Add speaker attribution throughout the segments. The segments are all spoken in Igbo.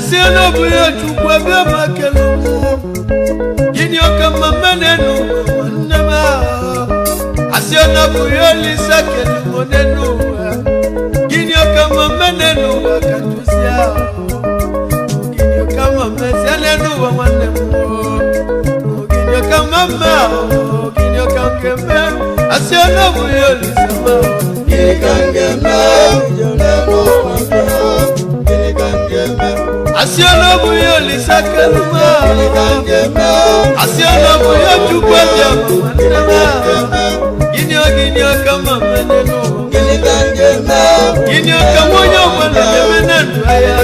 Speaker 1: asiana buya chukwa bema kelu gini okama menenu wanama asiana buya lisa kelu monenu gini okama menenu wakatusia gini okama mesenenu wanemu gini okama mao gini okangeme asiana buya lisa mao gini kangeme jonemo wanema asiana buya lisa kaluma asiana buya chukwa wanema gini okama menenu gini okama nyoma menenu aya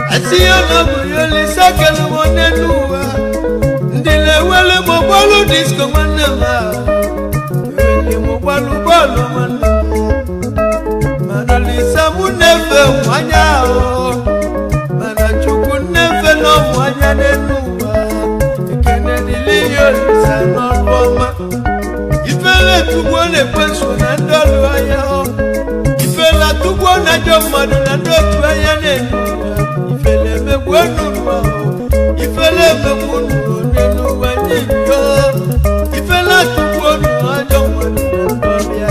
Speaker 1: asiana buya lisa kaluma nenu ndile wele mobolu disco manema wele mobolu bolu manema manalisa munefe mwanyao manachuku nefe no mwanya nenu kene niliyo lisa noloma ifele tubone kwensu na ndolu ayao ifela tubona jomadu na ndotu aya nenu ifele mekwenunu wao ifele mekunu nenu wanyiyo ifela tubonu ajomadu na ndobia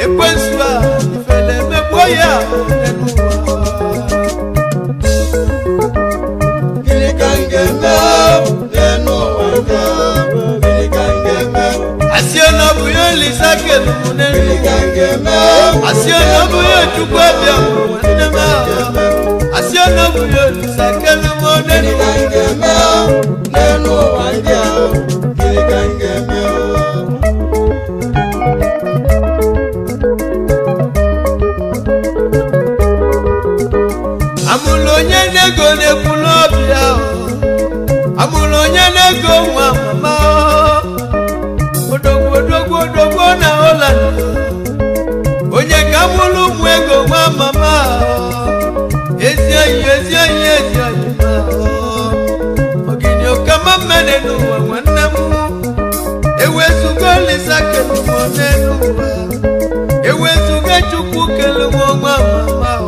Speaker 1: ekwenswa ifele mekwoya nenu wao gilikangeme nenu wanga gilikangeme asiana buya lisa kelu nenu asiana buya chukwa bya wanema asiana buya lisa kelu nenu nenu wanga gilikangeme amulonye nego ne kulobia amulonye nego mwa mama odogwo na holland onye kamulu mwego mwa mama ezi ma oginyo kama menenu wa mwanamu ewezugo lisakelu monenu ewezugo chukwu kelu mwa mama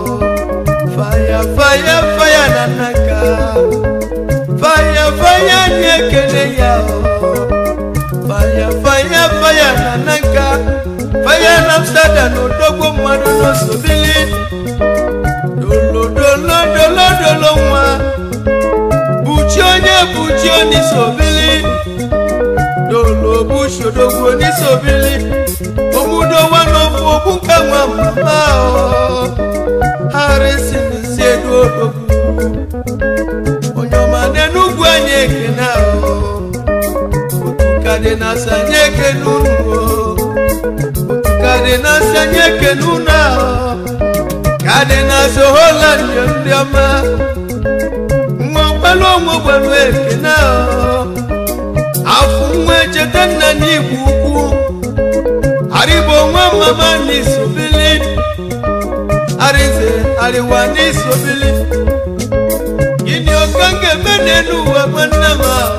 Speaker 1: fire nanaka fire nyekene yao fire nanaka fire namstada no dogo mwadu no sobili dolo mwa buchio ni sobili dolo busho dogo ni sobili omudo wanofu obuka mwa mama harisi nsedo dogo onyoma nenu gwanye kenao kade na sanyeke nunu kade na sanyeke nuna kade na sohola ndiama mwalo ekenao afumwe chetana ni buku haribo mwa mama ni sobili arize aliwani sobili gini okange menenu wa manama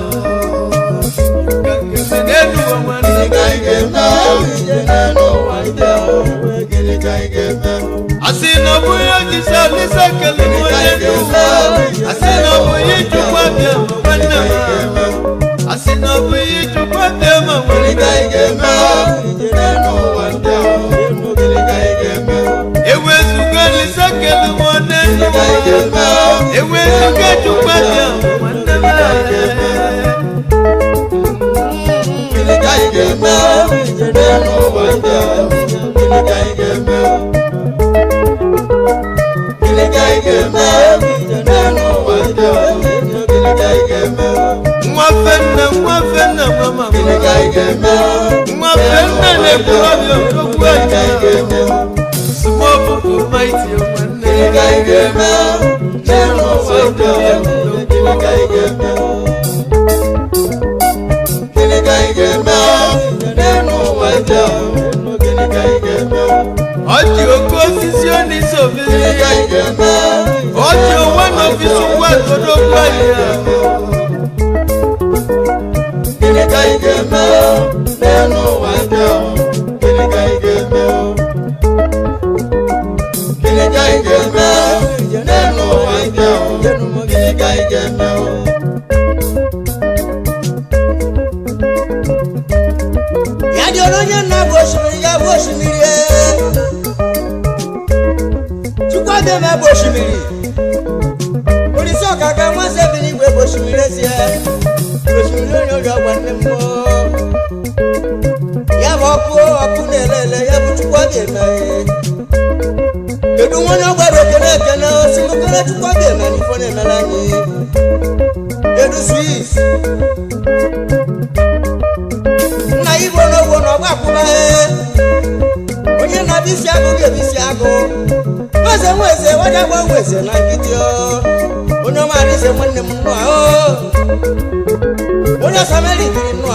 Speaker 1: asina buya jisalisa kelimu nenu asina buyi chukwa bya manama asina buyi chukwa bya manama ewe sugalisa kelimu nenu ewe suga chukwa bya manama mwafenna mama mwafenna le kurabyo kwanya smoke for mighty one Oji okosisioni sobili Oji one of ya
Speaker 2: Kini ka ige me nenu wanja kini ka ige me kini ka ige me nenu wanja kini ka ige me
Speaker 3: ya di olonya na boshimiri tukwa de me boshimiri poliso kaka mo se bini gbe boshimiri si boshimiri onyo ga wanne mo ya boku nelele ya tukwa de me kedu wona gbaro kene simu kene tukwa de me ni fone melani edu swiss na ibo no wono gba kuma onye na bisi ago ge bisi ago weze waja gbo weze na nkiti o onye ma ri se monne mu no o onye sameli bi no o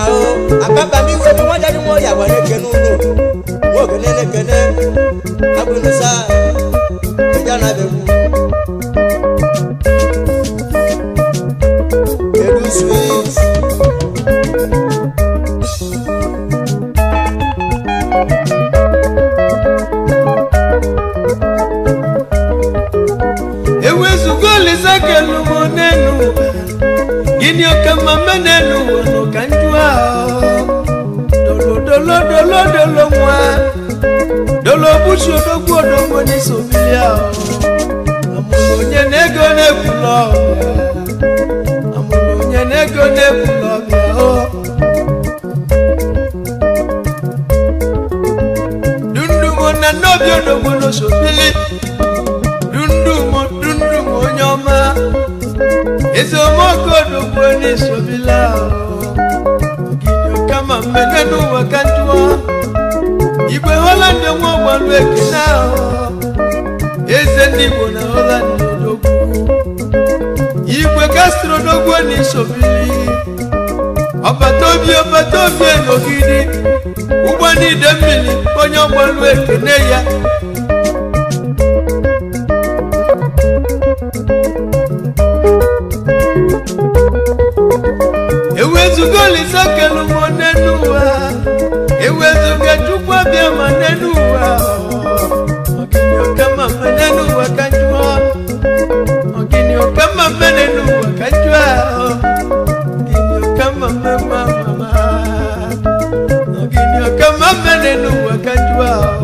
Speaker 3: ababa mi we mi waja ni mo ya wa ne kenu no wo kene abunu sa eja na bebu edu sweet
Speaker 1: Zakelu monenu gini okama menenu no kanjua dolo mwa dolo bushu dogwo dogo ni sobilia amunye nego ne kulo dundu mona nobyo dogo no sobili dundu mo nyoma ezo moko dogo ni sobila kama menenu wakanjua Igwe Holland nwa gbalu ekena eze ndị Igbo na Holland dogo Igwe Castro dogo ni sobili Obatobi n'ogidi ugbo ni demili onye gbalu ekene ya Ewezugoli sakelu monenu wa Ewezuga chukwa bia manenu wa Okinyo kama manenu wa kanjua Okinyo kama manenu wa kanjua Okinyo kama mama Okinyo kama manenu wa kanjua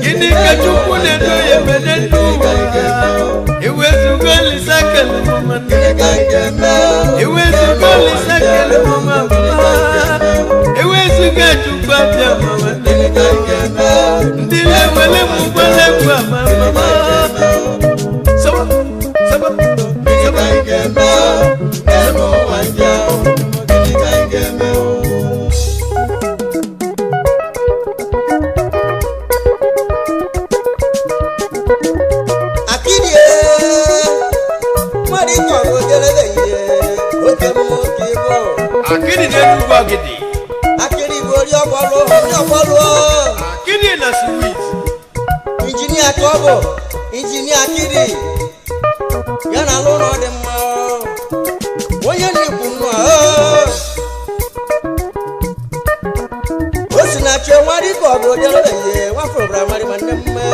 Speaker 1: Gini kachuku nendo ye menenu Ewezugoli sakelu mama Ewezugoli sakelu mama Ewezuga chukwa pya mama Ndile wele mubale kwa mama Saba
Speaker 2: nemo wanja
Speaker 1: Akidi nenu gwagidi
Speaker 3: akiri gori opolo
Speaker 1: Akidi na sweet
Speaker 3: engineer Tobo engineer Akidi yana lono de ma onye ni kunu o sina che nwari ko go de ye wa for primary man ma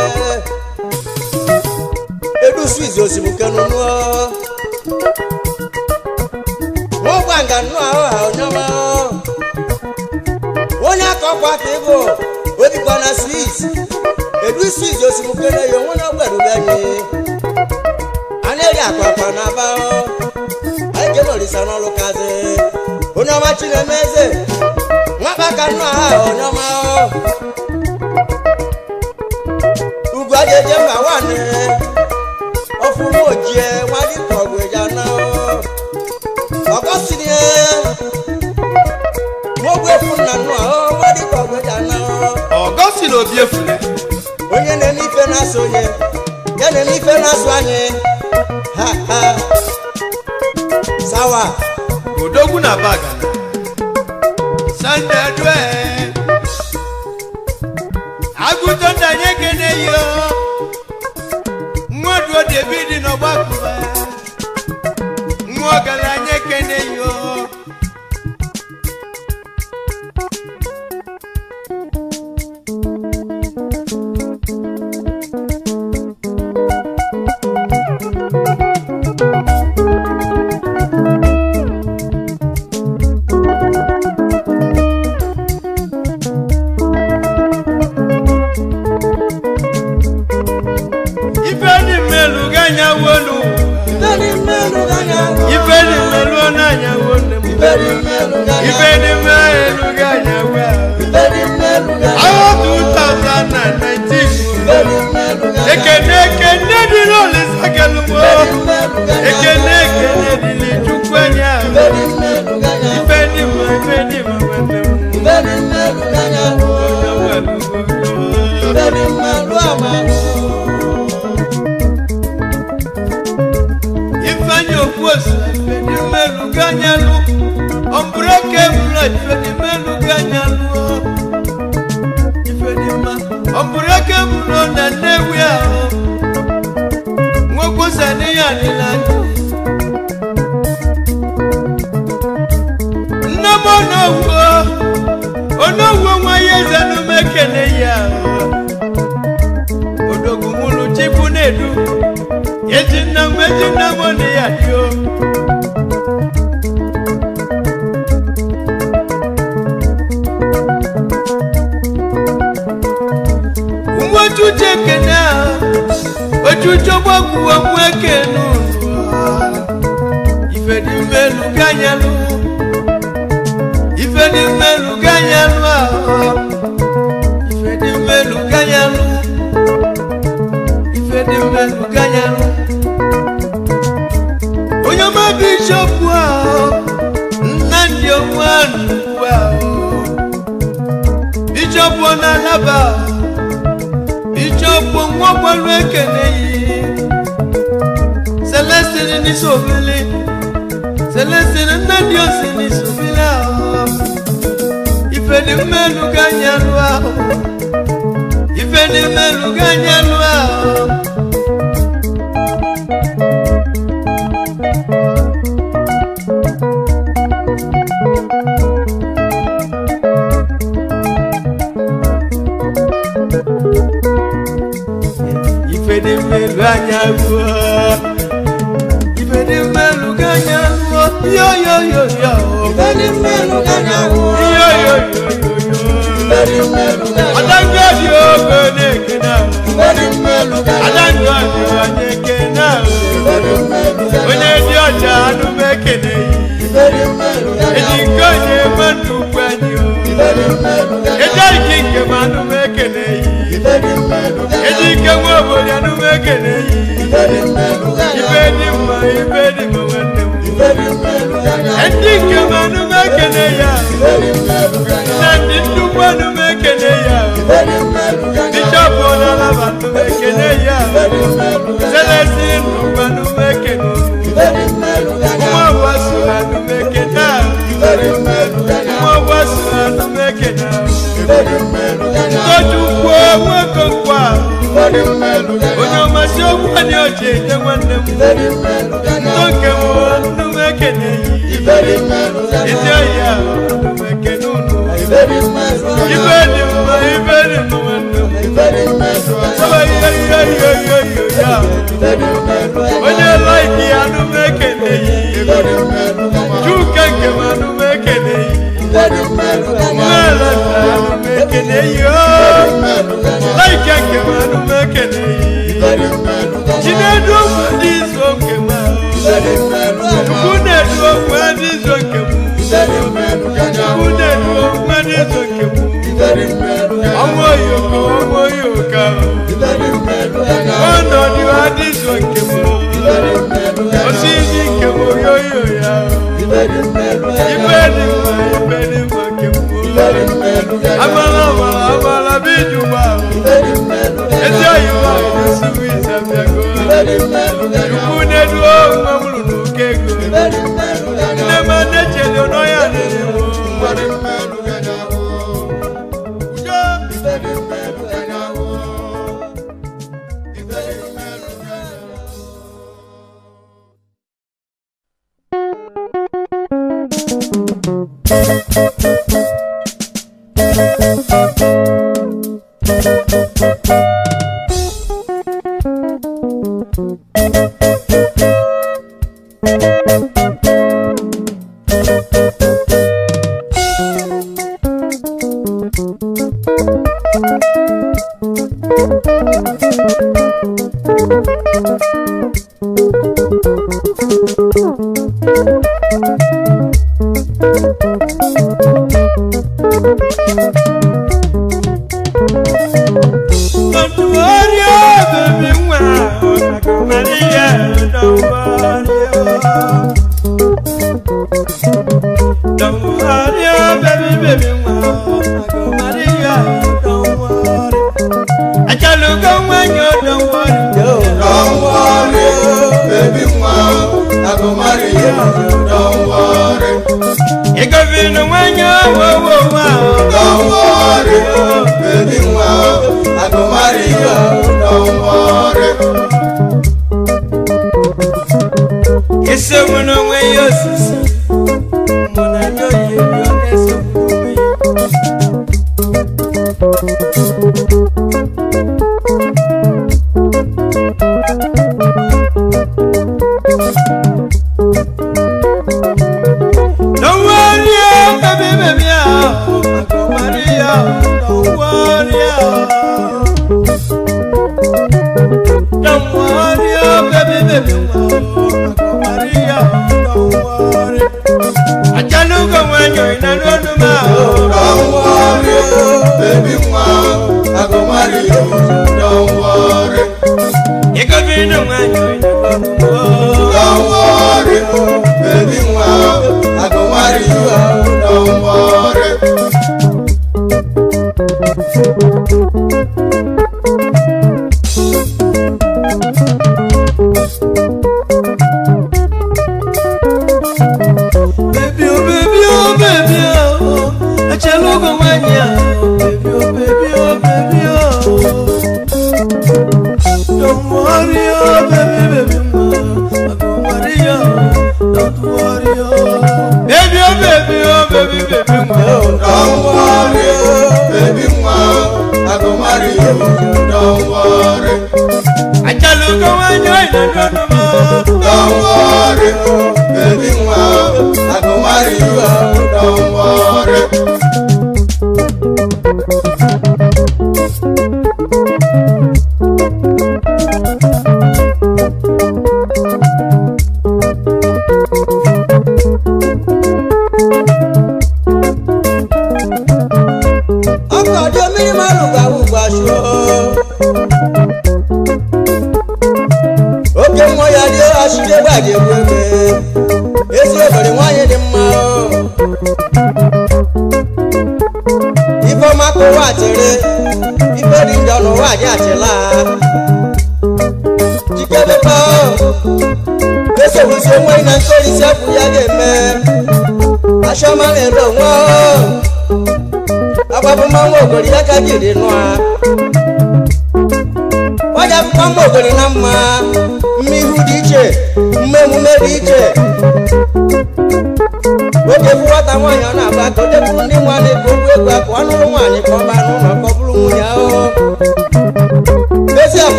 Speaker 3: edu sweet osimukanu no Wanga no nyama Wonya kokwa tebo Obi kwana Swiss Edu Swiss osimukene yo wona gberu bani Aneri akwa na ba Aje no lisano lokaze Ona ma chine meze Mwabaka no nyama Ugwa jeje ma wane Ofu moje wadi kogwe jana Ogosinie Mogwe funna
Speaker 1: so biefule
Speaker 3: onye na-eme ife na-asụ onye ya na-eme ife na-asụ anyị ha ha sawa
Speaker 1: odogwu na baga Sunday dwe aguto ndanye kene yo nwodo David no gbakuba nwogala nye kene yo Amala, amala, amala, bijuba.
Speaker 2: Iberi melu ganya wo.
Speaker 1: Kunedu mamulu nukego.
Speaker 2: Iberi melu ganya wo.
Speaker 1: Nema nechelo noya newo.
Speaker 2: Iberi melu ganya wo.
Speaker 1: Ujo.
Speaker 2: Iberi melu ganya wo. Iberi melu ganya wo.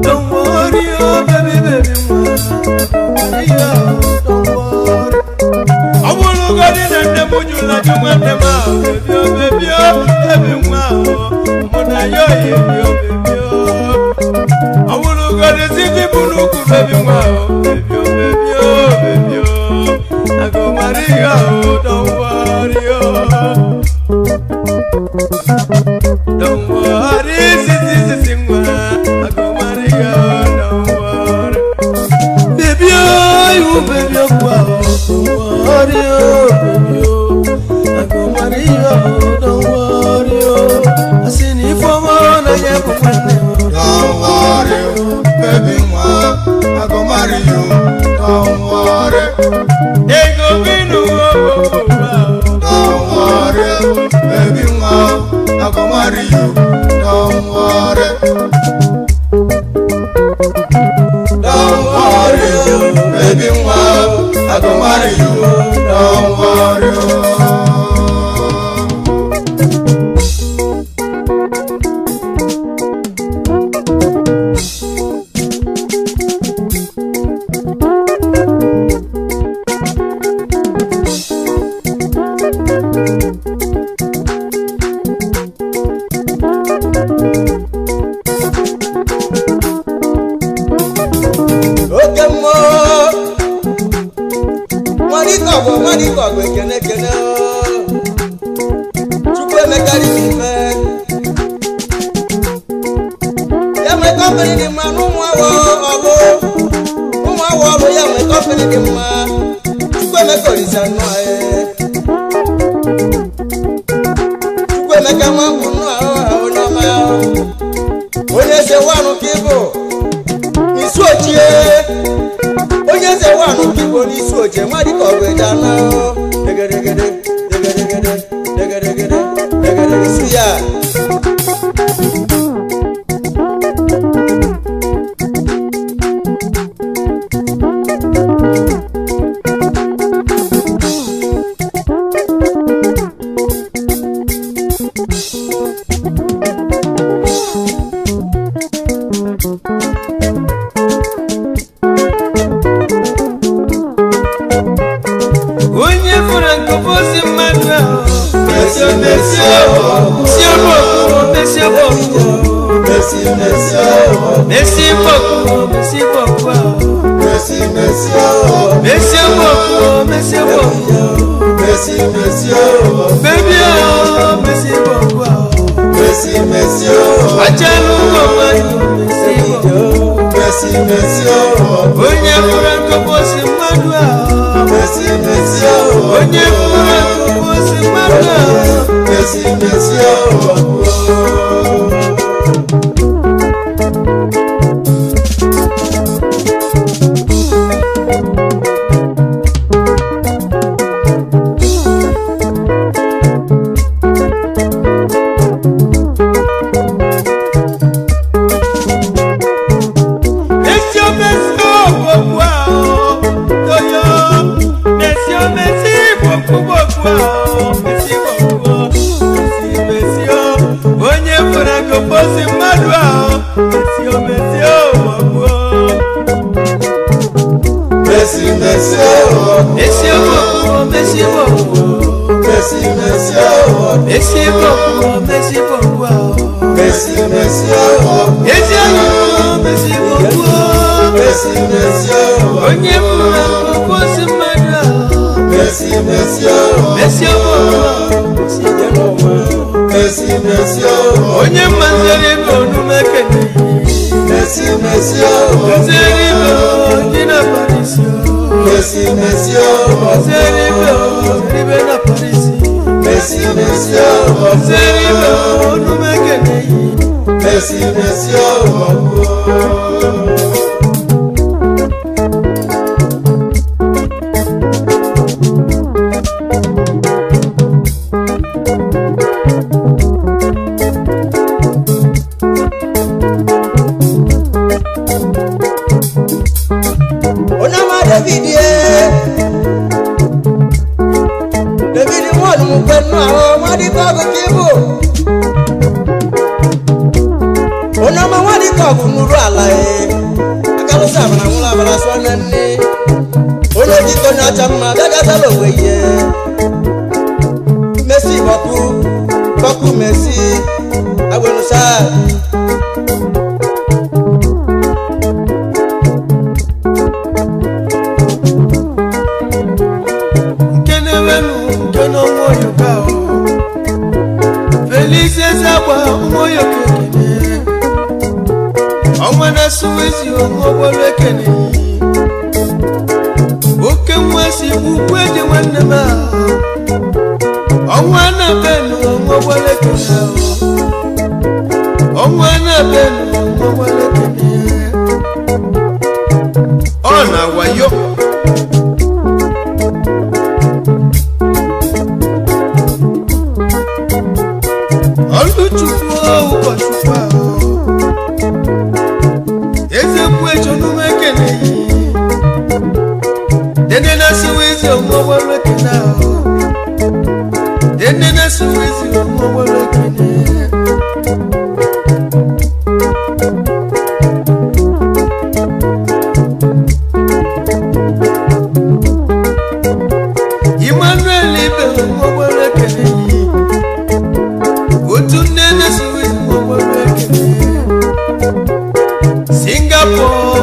Speaker 1: Don't worry, oh baby, baby, yo yo baby I wanna go to see people who could baby wow baby I go Maria don't worry don't worry sisi I go Maria don't worry baby you baby wow don't worry baby I go Maria don't worry I see you for more than you
Speaker 2: Don't worry, baby, I go marry you. Don't worry.
Speaker 1: They go be no.
Speaker 2: Don't worry, baby, I go marry you. Don't worry. Don't worry, baby, I go marry you. Don't worry.
Speaker 3: Merci beaucoup, merci. Abonne ça.
Speaker 1: suwezi omobole kene oke mwasi bukweje wanema omwana benu omobole kene omwana benu omobole kene ona wayo Oluchukwu ukochukwu eze kwecho numekene dene na suwezi omobole kene dene na suwezi omobole kene Emmanuel ibe omobole kene Singapore,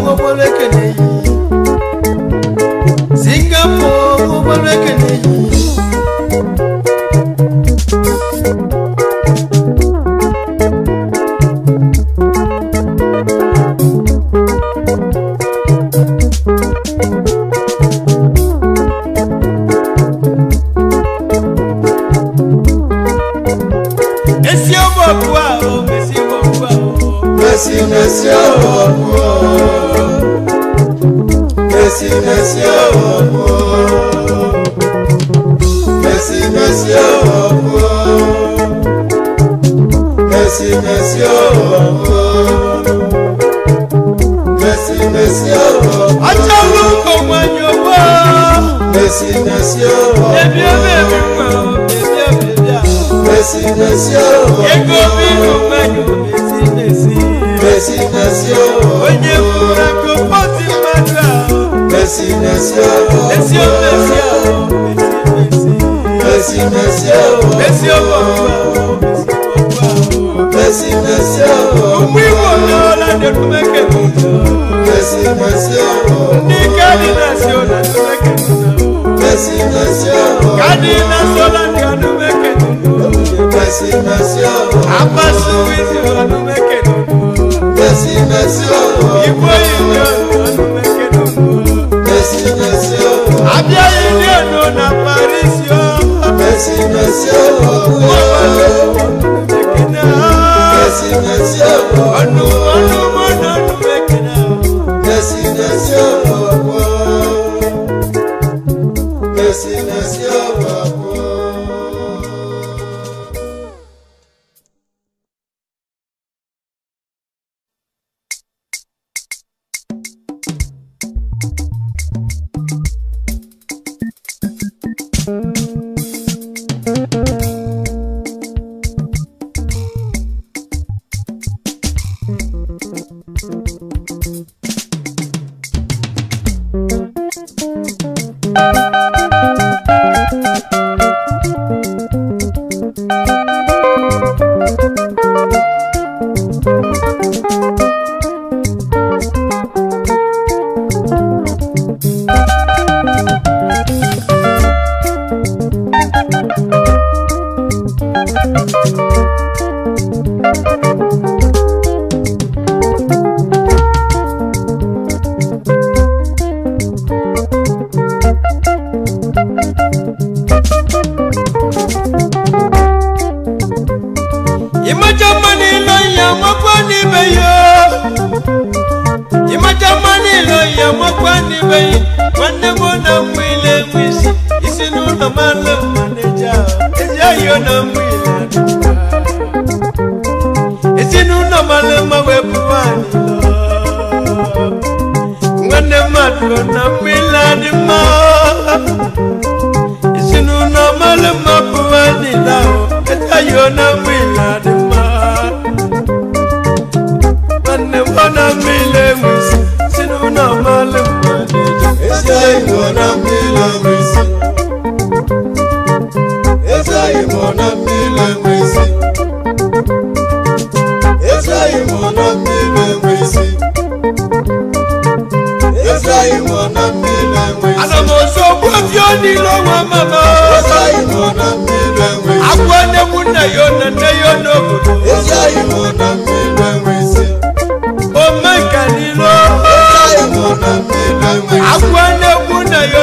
Speaker 2: Esa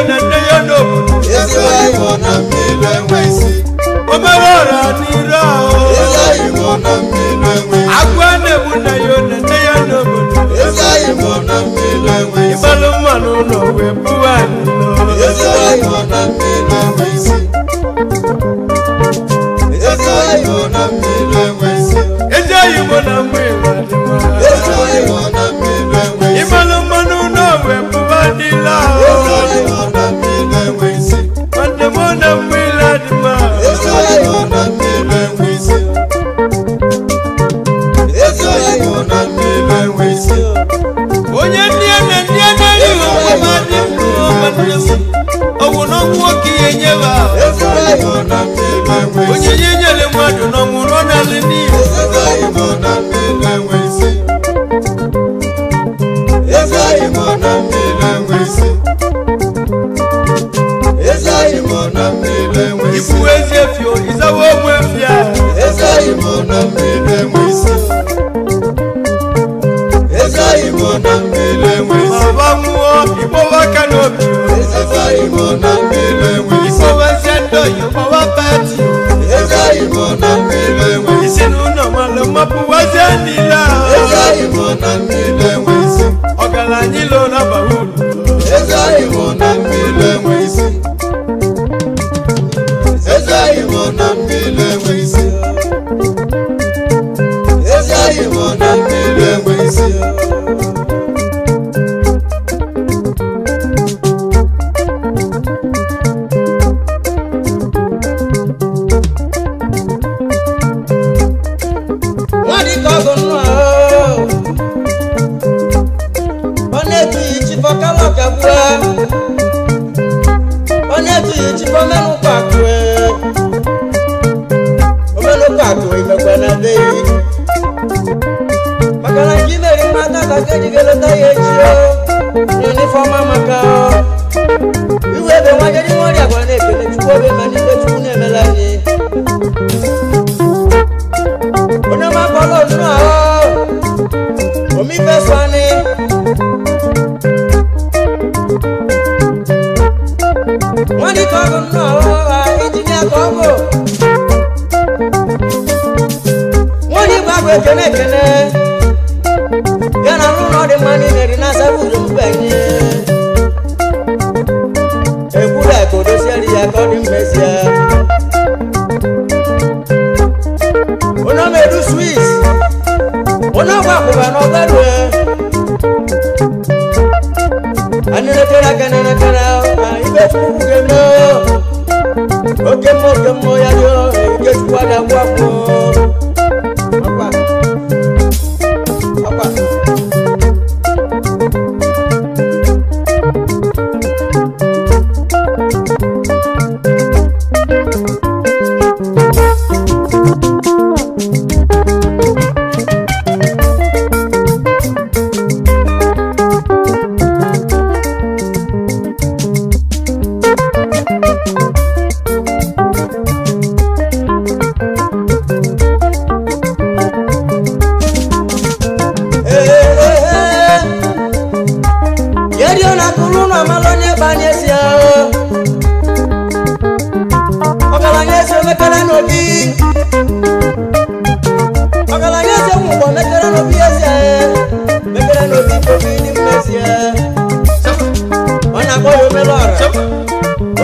Speaker 1: na nne ya n'obodo
Speaker 2: ezigbo imo na mmiri enweghị
Speaker 1: omewara n'ire ahụ
Speaker 2: ezigbo imo na mmiri enweghị
Speaker 1: agwa na-egbu na ya na nne ya n'obodo
Speaker 2: ezigbo imo na mmiri enweghị
Speaker 1: ịbalụ mmanụ ụlọ wee bụwa anyị
Speaker 2: ezigbo imo na mmiri enweghị ezigbo imo na mmiri enweghị
Speaker 1: eze igbo na mmiri adịma
Speaker 2: ezigbo imo na mmiri enweghị
Speaker 1: ịbalụ mmanụ ụlọ wee bụwa dịla
Speaker 2: ezigbo imo na mmiri enweghị
Speaker 1: nwanne m na mmiri adịma
Speaker 2: ezigbo imo na mmiri enweghị ezigbo imo na mmiri enweghị
Speaker 1: onye ndị a na ndị a na-eri ụwa ma dị ndụ nwanne m ọwụ n'ọnwụ nwoke ihe nyewe ahụ
Speaker 2: ezigbo imo na mmiri enweghị
Speaker 1: onye ihe nyere mmadụ n'ọnwụ nọ n'ala n'ihu
Speaker 2: ezigbo imo na mmiri enweghị ezigbo imo na mmiri enweghị ezigbo imo na mmiri enweghị
Speaker 1: ibu ezi efi ịzawa ogbu efi ahụ
Speaker 2: ezigbo imo na mmiri enweghị ezigbo imo na mmiri enweghị
Speaker 1: ma ba nwụọ ikpọwa aka n'obi
Speaker 2: ezigbo imo na mmiri enweghị
Speaker 1: ikpọwazie ndị oyi kpọwa pati
Speaker 2: ezigbo imo na mmiri enweghị
Speaker 1: isi n'ụlọ malụ mmapụwazie niile ahụ
Speaker 2: ezigbo imo na mmiri enweghị
Speaker 1: ọgaranya ilo na-abaghị uru
Speaker 2: ezigbo imo na mmiri enweghị ezigbo imo na mmiri enweghị ezigbo imo na mmiri enweghị
Speaker 3: nwadị ka ọgụ nnụ ọ na-etughị chifọ kala ọkagbue ọ na-etughị chifọ omenụkọ akụe omenụkọ akụ imekwe na be maka na nke imeri mmata ka ka eji ga-eleta ya echi n'unifọma maka iwe ebe nwa jeri nwa ọrịa gwara na-ekele chukwu obe ma n'ibe chukwu na-emela anyị onye makpọrọ ozuru ahụ omife swani nwadị ka ọgụ nnọọ ha injinia ka ọ bụ nwadị igwe abụ ekene ekene ya na n'ụlọ dị mma niile dị na-asaba uru mgbenye ekwula ka o dosiere ya ka ọ dị mmezie onye ọmedu swiss onye ọgba akwụba n'ọgbaru anyị lekere aka na elekere ibe chukwu ga-eme oke mmụọ ya dị ike chukwu ada agwụ akwụ ọkwa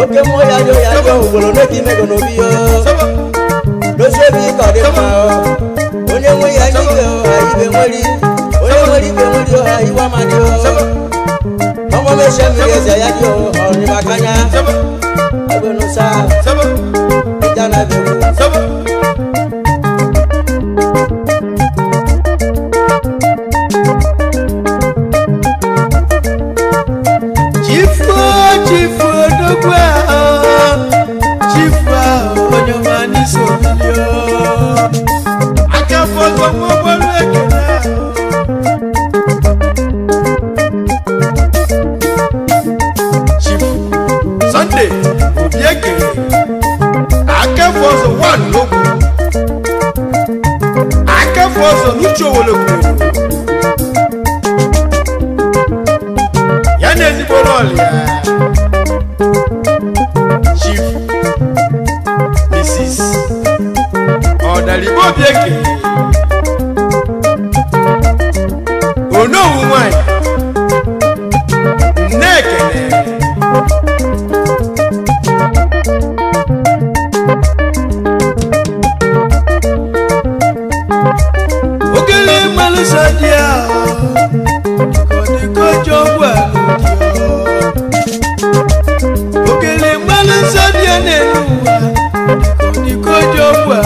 Speaker 3: oke mmụọ ya dị ya dị ugboro n'oge imego n'obi ya dozie ebe ike ọ dị mma onye nwe ya ndị ibe ọha ibe nweri onye nwere ibe nweri ọha iwe amadị ọmụ mesie mmiri eze ya dị ọrịmakanya egbenusa ịja na begu
Speaker 1: Aribo bieke ono wumai nekene ogele malusadia kodiko jogwa ogele malusadia nenuwa kodiko jogwa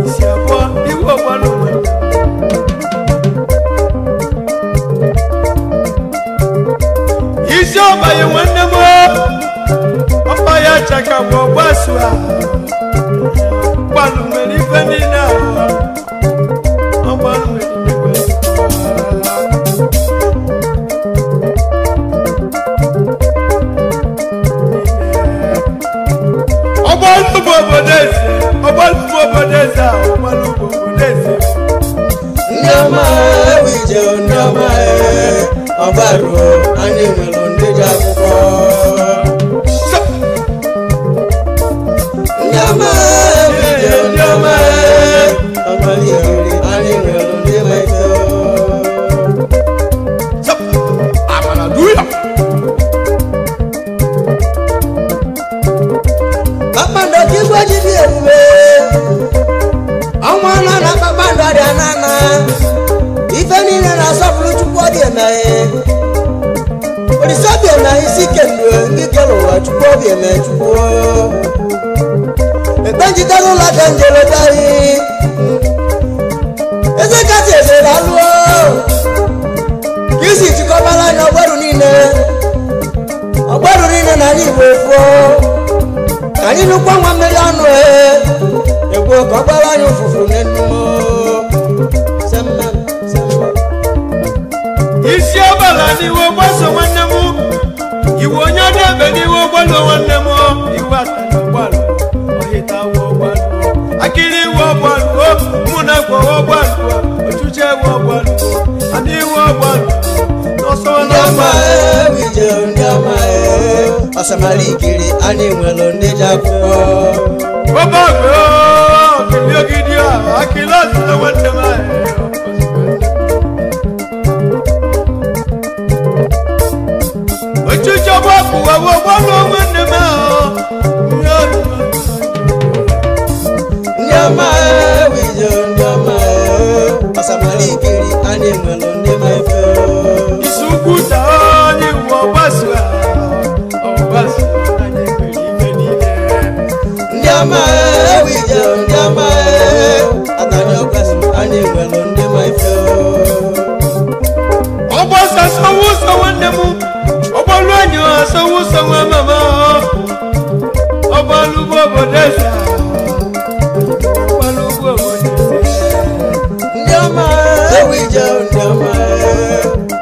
Speaker 4: Isi abụọ iwe ọgbalụ nwere
Speaker 3: ọma ọgbaru anyị nwere ndị ji akwụkwọ ndị ọma ndị ọma ọgbaligiri anyị nwere ndị ma ife kpakpando ka igwe ji dị ebube ọnwa nọ na kpakpando dị anana ife niile na-asọpụrụ chukwu ọ dị emeghe olise obi emeghe isi kemgbe ndị kere ụwa chukwu obi emeghe chukwu ekpe njidere ụlọ ka njeletaghị eze kasị ezere alụọ ka isi chịkọbara anya ọgbaru niile n'ala Igbo efuo ka anyị nụkwa nwa mmeri ọnụ egbuo ka ọ gbara anyị ụfụfụ n'enumo
Speaker 1: isi ọbala n'iwe gbaso nwanne m iwe onye ọdị ebe n'iwe ọgbalo nwanne m iwe atara ọgbalụ ọhịta we ọgbalụ akịrị iwe ọgbalụ mụ na ekwe ọgbalụ ọchụche ewe ọgbalụ ana iwe ọgbalụ n'ọsọwala ọgbalụ
Speaker 3: ewije ndị ọma ọsamalikiri anyị nwere ndị ji akwụkwọ
Speaker 1: ọgbagwe ọkịrị ogidi akịrị ọzụzụ nwanne m ochucho bwaku wawo bwalo mwene mao
Speaker 3: nyama wijo nyama asamalikiri ani mwelo ndi maife
Speaker 1: isukuta ni wabaswa obaswa ani kwelimenile
Speaker 3: nyama wijo nyama atani obaswa ani mwelo ndi maife
Speaker 1: obasa sawusa wanemu Obalwanyo asawusa wa mama Obalubo bodesa Obalubo bodesa
Speaker 3: Ndama ewija ndama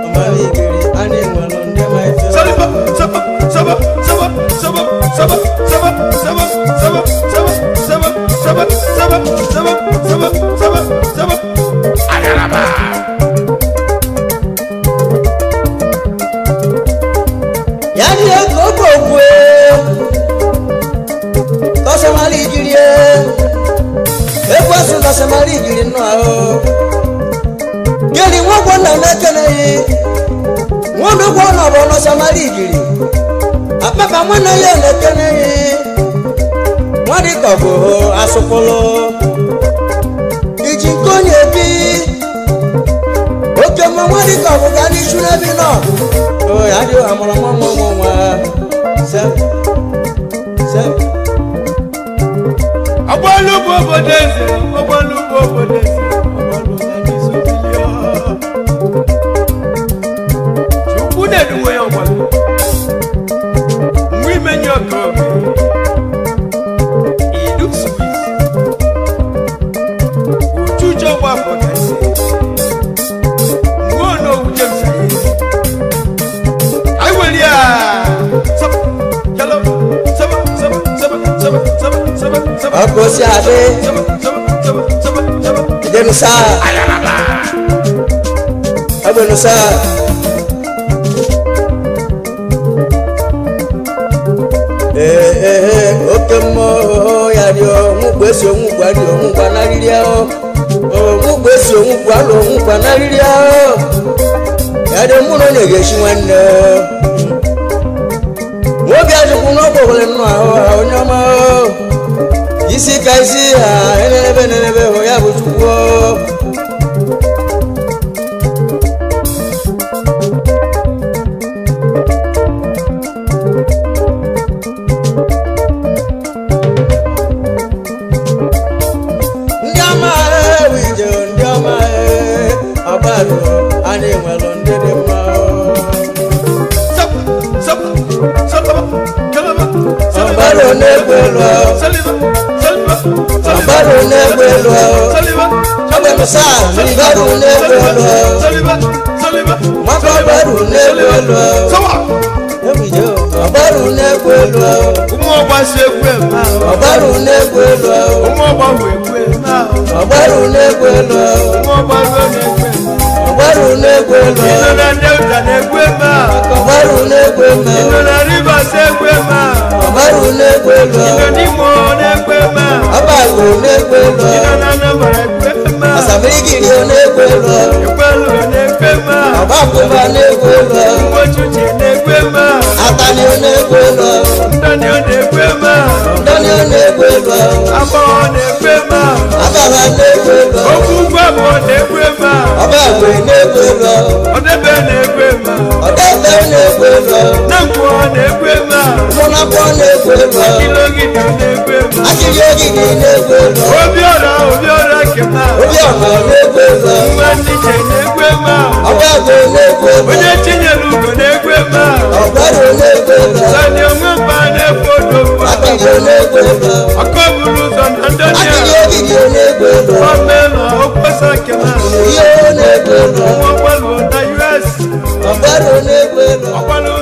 Speaker 3: Omaligiri ani mwalo ndama ife
Speaker 1: Saliba saba saba saba saba saba saba saba saba saba saba saba saba saba saba saba saba Ayaraba
Speaker 3: Yani ekoko kwe Tosamaligiri Ekwasu tosamaligiri no aho Geli mwoko na mekene Mwondo kwa na bono samaligiri Apapa mwana ye mekene Mwadi kogo asopolo Ijinkonye bi Oke mwadi kogo gani shune bino Oh yadi amora mwa Sep
Speaker 1: Obalubo bodese Obalubo bodese Obalubo naniso bilio Chukude duwe obalu Mwi menyo kobe Idu Swiss Uchucho wako kese Mwono ujemsa yesi Aiwelia Saba Yalo Saba Saba Saba Saba Saba Saba Saba
Speaker 3: Akosi ade Denusa Abenusa Okemo yadio Mugwesi omugwadi omugwanaliria Mugwesi omugwalo omugwanaliria Yadio muno negeshi wanne Mwobi ajukuno kogole nwa onyama Isi kaisi ha nenebe hoya buchukwo Ndama wijo ndama abaru ani nwelo ndede ma Abaru negbelo Abaru negbelo Abenusa Abaru negbelo Abaru negbelo Abaru negbelo
Speaker 1: Umogba sekwe ma
Speaker 3: Abaru negbelo
Speaker 1: Umogba wekwe ma
Speaker 3: Abaru negbelo
Speaker 1: Umogba lo nekwe
Speaker 3: Abaru negbelo lọ.
Speaker 1: Ino na Delta na-egwe ma.
Speaker 3: Ọbarụ na-egwe ma.
Speaker 1: Ino na Rivers egwe ma.
Speaker 3: Ọbarụ na-egwe lọ.
Speaker 1: Ino n'Imo na-egwe ma.
Speaker 3: Ọbarụ na-egwe lọ.
Speaker 1: Ino na Anambra egwe ma.
Speaker 3: Asamigiri na-egwe lọ.
Speaker 1: Ikwelu na-egwe ma.
Speaker 3: Ọbakwụba na-egwe lọ.
Speaker 1: Mgbochuchi na-egwe ma.
Speaker 3: Atani na-egwe lọ.
Speaker 1: Ndani na-egwe ma.
Speaker 3: Ndani na-egwe lọ.
Speaker 1: Agbọghọ na-egwe ma.
Speaker 3: Ababa na-egwe lọ.
Speaker 1: Okwu gwabụ na-egwe ma.
Speaker 3: Ọbagwe na-egwe lọ.
Speaker 1: Ọdebe na-egwe ma.
Speaker 3: Ọdebe na-egwe lọ.
Speaker 1: Nkwọ na-egwe ma.
Speaker 3: Mụnakwọ na-egwe lọ.
Speaker 1: Akilogidi na-egwe ma.
Speaker 3: Akili ogidi na-egwe lọ.
Speaker 1: Obiọra kema.
Speaker 3: Obiọma na-egwe lọ.
Speaker 1: Nwa Ndije na-egwe ma.
Speaker 3: Ọbagwe na-egwe lọ.
Speaker 1: Onye Chinyere Ugo na-egwe ma.
Speaker 3: Ọbarụ na-egwe lọ.
Speaker 1: Sani Onwemba na-efe odogwu.
Speaker 3: Akili na-egwe lọ.
Speaker 1: Ọkọburu ụzọ na Andonia.
Speaker 3: Akili ogidi na-egwe lọ.
Speaker 1: Ọmelu Okposa kema.
Speaker 3: Ihe na-egwe lọ.
Speaker 1: Nwa Ọgbalu na US.
Speaker 3: Ọbarụ na-egwe lọ.
Speaker 1: Ọgbalu